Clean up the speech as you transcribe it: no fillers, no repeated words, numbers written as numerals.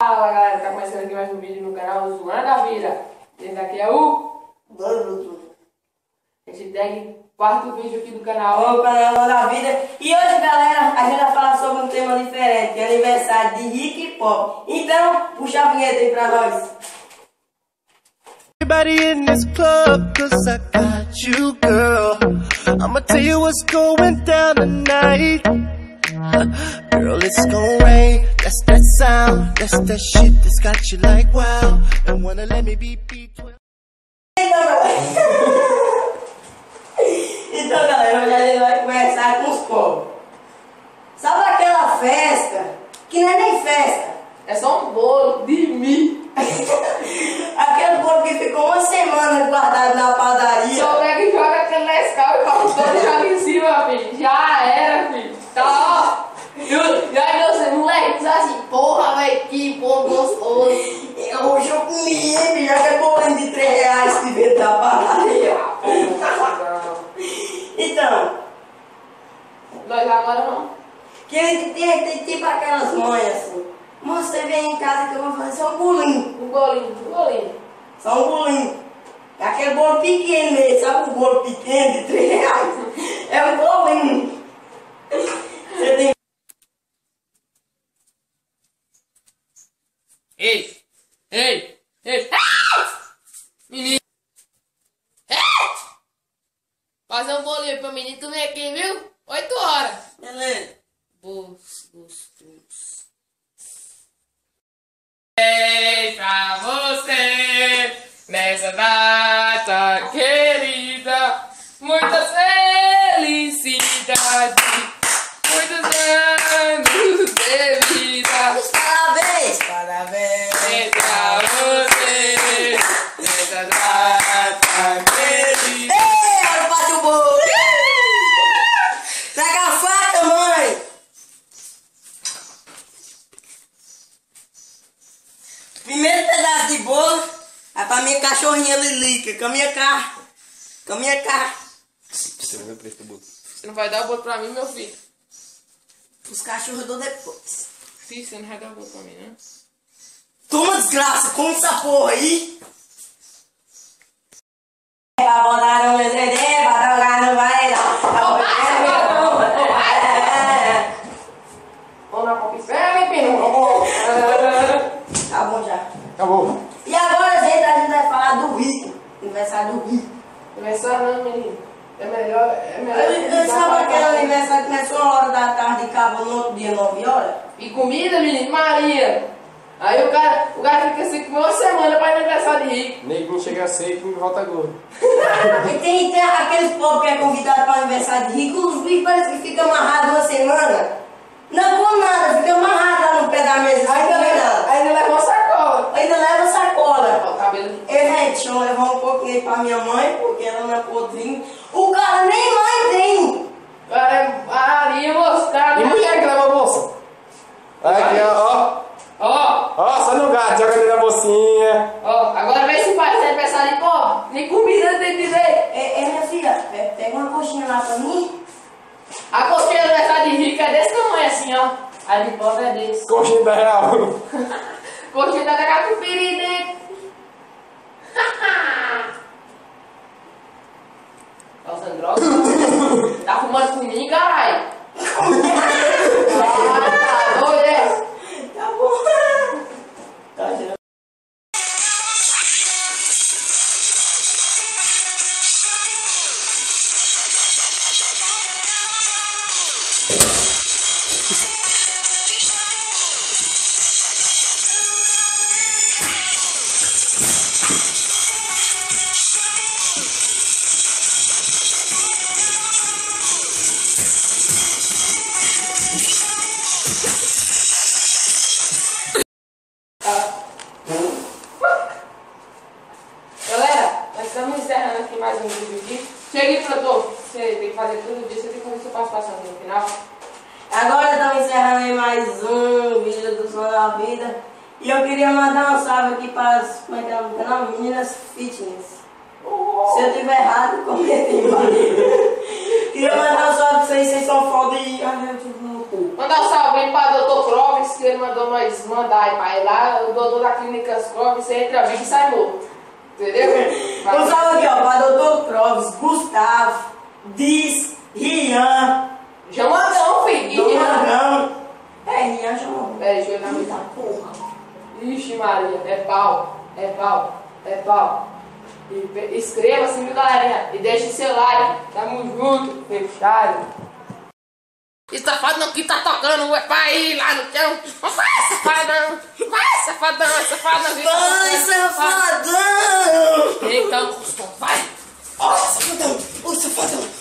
Fala galera, tá começando aqui mais um vídeo no canal Zoando a Vida. Esse aqui é o hashtag quarto vídeo aqui do canal. O canal Zoando a Vida. E hoje, galera, a gente vai falar sobre um tema diferente, que é aniversário de Rick e Pop. Então, puxa a vinheta aí pra nós. Everybody in this club, 'cause I got you, girl. I'ma tell you what's going down tonight. Girl, it's gonna rain. That's that sound. That's that shit that's got you like wow. And wanna let me be between. Então, galera, hoje a gente vai começar com os povos. Sabe aquela festa, que não é nem festa, É só um bolo de mim. aquele bolo que ficou uma semana guardado na padaria. Só pega e joga aquele Nescau e coloca todo joga em cima, filho. Já era, filho. Tá, ó. E aí você, moleque, diz assim, porra, velho, que bolo gostoso. Hoje eu comi, hein, já que é bolinho de R$3 que veio da padaria. Então, Nós agora não. que a gente tem tipo aquelas mães assim. Moça, você vem em casa que eu vou fazer só um bolinho. Um bolinho. Só um bolinho. É aquele bolo pequeno mesmo, sabe o bolo pequeno de R$3? É um bolinho. Você tem. Ei! Menino! Fazer um bolinho pro menino, tu vem aqui, viu? 8 horas. Beleza. Gostoso. Ei, pra você, nessa data querida, muitas felicidades, muitos anos de vida. Parabéns, parabéns Pra você, nessa data querida. Ei, olha o bate o bolo. Pega a faca, mãe. Primeiro pedaço de bolo é pra minha cachorrinha Lilica, com a minha cara. Você não vai dar o bolo pra mim, meu filho? Os cachorros eu dou depois. Filho, você não vai dar o bolo pra mim, né? Toma desgraça, come essa porra aí. Pra botar no meu CD, pra jogar no varelão. Vamos na copa e pino. Tá bom já. Acabou. E agora, gente, a gente vai falar do Rico. Aniversário do Rico. Aniversário não, menino. É melhor. Sabe aquele aniversário que começou a hora da tarde e acabou no outro dia, 9 horas? E comida, menino, Maria. Aí o cara fica assim com uma semana pra aniversário de rico. Nego chega seco e volta gordo. E tem aqueles povos que é convidado para o aniversário de Rico, os bichos parece que ficam amarrados uma semana. Não com nada, fica amarrado lá no pé da mesa. Ainda leva uma sacola. Ainda leva sacola. Ó, o cabelo. Ei, gente, deixa eu levar um pouquinho aí pra minha mãe, porque ela não é podrinho. O cara nem mãe tem. Cara, é Maria moscada. E mulher que leva a bolsa? Aqui, ó. Ó, só no gato, joga ali na bolsinha. Ó, agora vê se faz aniversário de pobre. Nem comida tem direito. Ei, minha filha, pega uma coxinha lá pra mim. A coxinha do aniversário de rico é desse tamanho assim, ó. A de pobre é desse. Coxinha da real. Coxinha da catupiry dentro. Tá usando droga? Tá fumando comigo, caralho? Tá doido, é? Tá bom. Tá já. Galera, nós estamos encerrando aqui mais um vídeo aqui. Chega aí, produtor. Você tem que fazer tudo isso, você tem que fazer sua participação aqui no final. Agora estamos encerrando aí mais um vídeo do Zoando a Vida. E eu queria mandar um salve aqui para as meninas fitness. Se eu tiver errado, comenta aí embaixo. Queria mandar um salve pra vocês são foda e... Ai, meu Deus. cu. Mandar um salve aí pra Dr. Clóvis, que ele mandou nós mandar aí pra ele lá. O doutor da Clínica Clóvis, você entra vivo e sai morto. Entendeu? Um salve aqui, ó, pra Dr. Clóvis, Gustavo, Diz, Rian. Jamandão, filho. Domangão. Rian chamou. Pera, deixa eu ver na Eita porra. Ixi, Maria, é pau, é pau, é pau. E escreva assim, viu, galerinha? E deixe seu like. Tamo junto, fechado. E safadão que tá tocando vai pra ir lá no chão. Vai, safadão! Vai, safadão, safadão! Vai, safadão! Então, vai! Ó, safadão! Ô, safadão!